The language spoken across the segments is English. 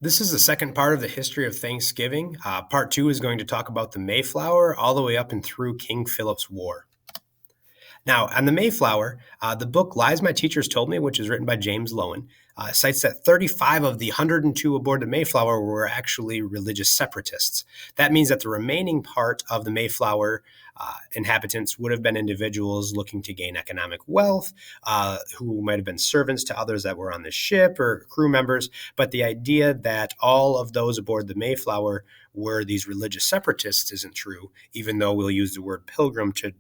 This is the second part of the history of Thanksgiving. Part two is going to talk about the Mayflower all the way up and through King Philip's War. Now, on the Mayflower, the book Lies My Teachers Told Me, which is written by James Lowen, cites that 35 of the 102 aboard the Mayflower were actually religious separatists. That means that the remaining part of the Mayflower inhabitants would have been individuals looking to gain economic wealth, who might have been servants to others that were on the ship or crew members. But the idea that all of those aboard the Mayflower were these religious separatists isn't true, even though we'll use the word pilgrim to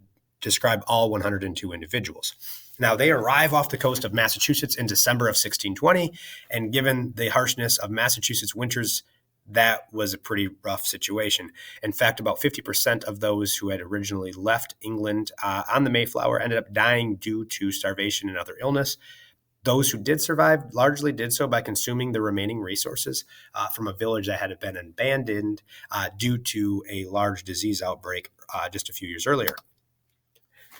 describe all 102 individuals. Now, they arrive off the coast of Massachusetts in December of 1620, and given the harshness of Massachusetts winters, that was a pretty rough situation. In fact, about 50% of those who had originally left England on the Mayflower ended up dying due to starvation and other illness. Those who did survive largely did so by consuming the remaining resources from a village that had been abandoned due to a large disease outbreak just a few years earlier.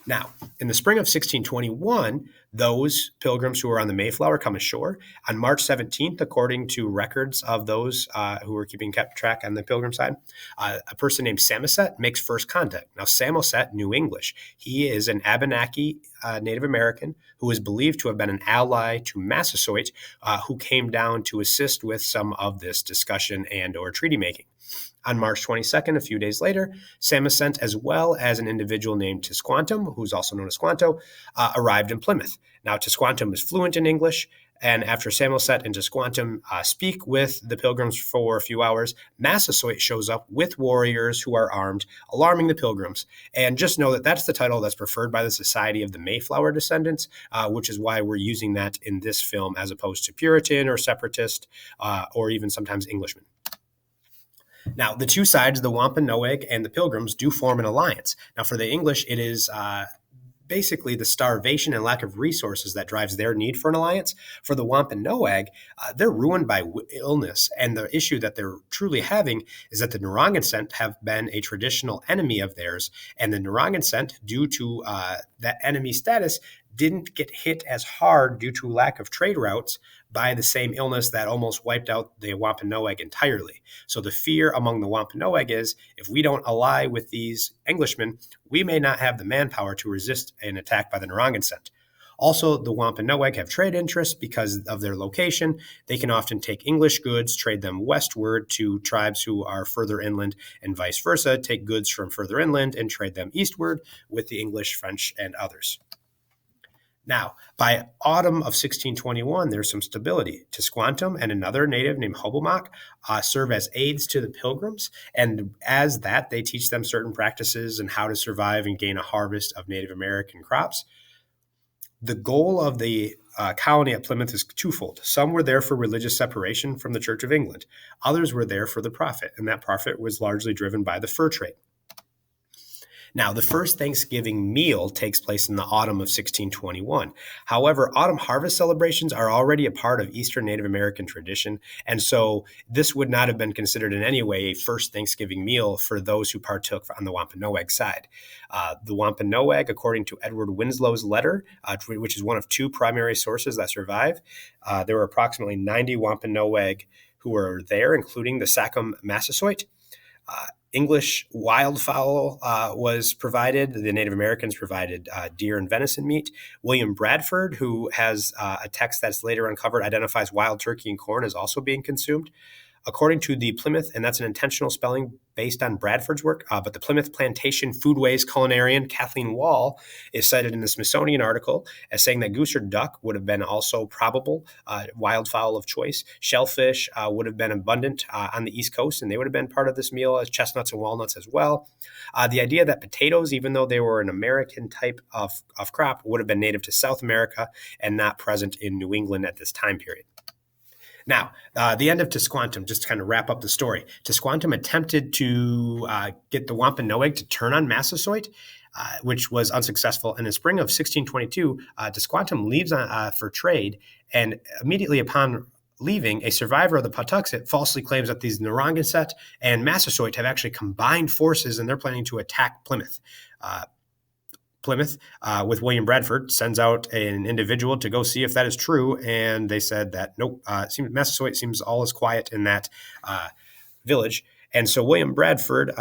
Now, in the spring of 1621, those pilgrims who were on the Mayflower come ashore. On March 17th, according to records of those who were keeping track on the pilgrim side, a person named Samoset makes first contact. Now, Samoset knew English. He is an Abenaki Native American who is believed to have been an ally to Massasoit, who came down to assist with some of this discussion and or treaty making. On March 22nd, a few days later, Samoset, as well as an individual named Tisquantum, who's also known as Squanto, arrived in Plymouth. Now, Tisquantum is fluent in English, and after Samoset and Tisquantum speak with the pilgrims for a few hours, Massasoit shows up with warriors who are armed, alarming the pilgrims. And just know that that's the title that's preferred by the Society of the Mayflower Descendants, which is why we're using that in this film as opposed to Puritan or Separatist or even sometimes Englishman. Now, the two sides, the Wampanoag and the Pilgrims, do form an alliance. Now, for the English, it is basically the starvation and lack of resources that drives their need for an alliance. For the Wampanoag, they're ruined by illness, and the issue that they're truly having is that the Narragansett have been a traditional enemy of theirs, and the Narragansett, due to that enemy status, didn't get hit as hard due to lack of trade routes by the same illness that almost wiped out the Wampanoag entirely. So the fear among the Wampanoag is if we don't ally with these Englishmen, we may not have the manpower to resist an attack by the Narragansett. Also, the Wampanoag have trade interests because of their location. They can often take English goods, trade them westward to tribes who are further inland, and vice versa, take goods from further inland and trade them eastward with the English, French, and others. Now, by autumn of 1621, there's some stability. Tisquantum and another native named Hobomok serve as aides to the pilgrims, and as that, they teach them certain practices and how to survive and gain a harvest of Native American crops. The goal of the colony at Plymouth is twofold. Some were there for religious separation from the Church of England. Others were there for the profit, and that profit was largely driven by the fur trade. Now, the first Thanksgiving meal takes place in the autumn of 1621. However, autumn harvest celebrations are already a part of Eastern Native American tradition, and so this would not have been considered in any way a first Thanksgiving meal for those who partook on the Wampanoag side. The Wampanoag, according to Edward Winslow's letter, which is one of two primary sources that survive, there were approximately 90 Wampanoag who were there, including the Sachem Massasoit. English wildfowl was provided. The Native Americans provided deer and venison meat. William Bradford, who has a text that's later uncovered, identifies wild turkey and corn as also being consumed. According to the Plymouth, and that's an intentional spelling based on Bradford's work, but the Plymouth Plantation Foodways culinarian Kathleen Wall is cited in the Smithsonian article as saying that goose or duck would have been also probable wildfowl of choice. Shellfish would have been abundant on the East Coast, and they would have been part of this meal, as chestnuts and walnuts as well. The idea that potatoes, even though they were an American type of crop, would have been native to South America and not present in New England at this time period. Now, the end of Tisquantum, just to kind of wrap up the story, Tisquantum attempted to get the Wampanoag to turn on Massasoit, which was unsuccessful. And in spring of 1622, Tisquantum leaves for trade, and immediately upon leaving, a survivor of the Pawtuxet falsely claims that these Narragansett and Massasoit have actually combined forces, and they're planning to attack Plymouth. Plymouth with William Bradford, sends out an individual to go see if that is true, and they said that nope, Massasoit seems all is quiet in that village. And so William Bradford,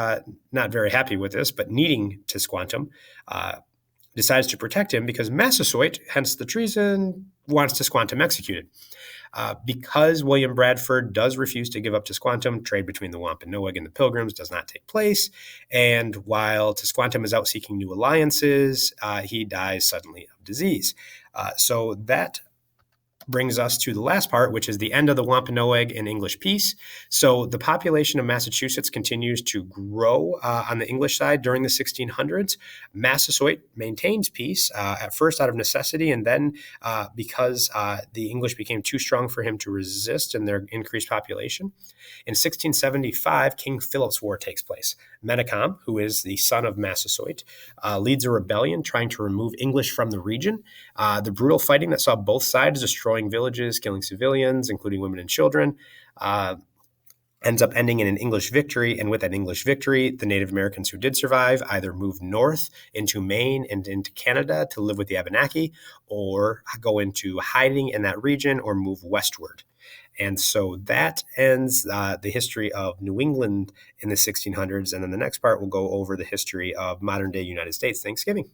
not very happy with this, but needing Tisquantum, decides to protect him because Massasoit, hence the treason, wants Tisquantum executed. Because William Bradford does refuse to give up Tisquantum, trade between the Wampanoag and the Pilgrims does not take place. And while Tisquantum is out seeking new alliances, he dies suddenly of disease. So that brings us to the last part, which is the end of the Wampanoag and English peace. So the population of Massachusetts continues to grow on the English side during the 1600s. Massasoit maintains peace, at first out of necessity, and then because the English became too strong for him to resist in their increased population. In 1675, King Philip's War takes place. Metacom, who is the son of Massasoit, leads a rebellion trying to remove English from the region. The brutal fighting that saw both sides destroying villages, killing civilians, including women and children, ends up ending in an English victory. And with that English victory, the Native Americans who did survive either moved north into Maine and into Canada to live with the Abenaki, or go into hiding in that region or move westward. And so that ends the history of New England in the 1600s. And then the next part will go over the history of modern-day United States Thanksgiving.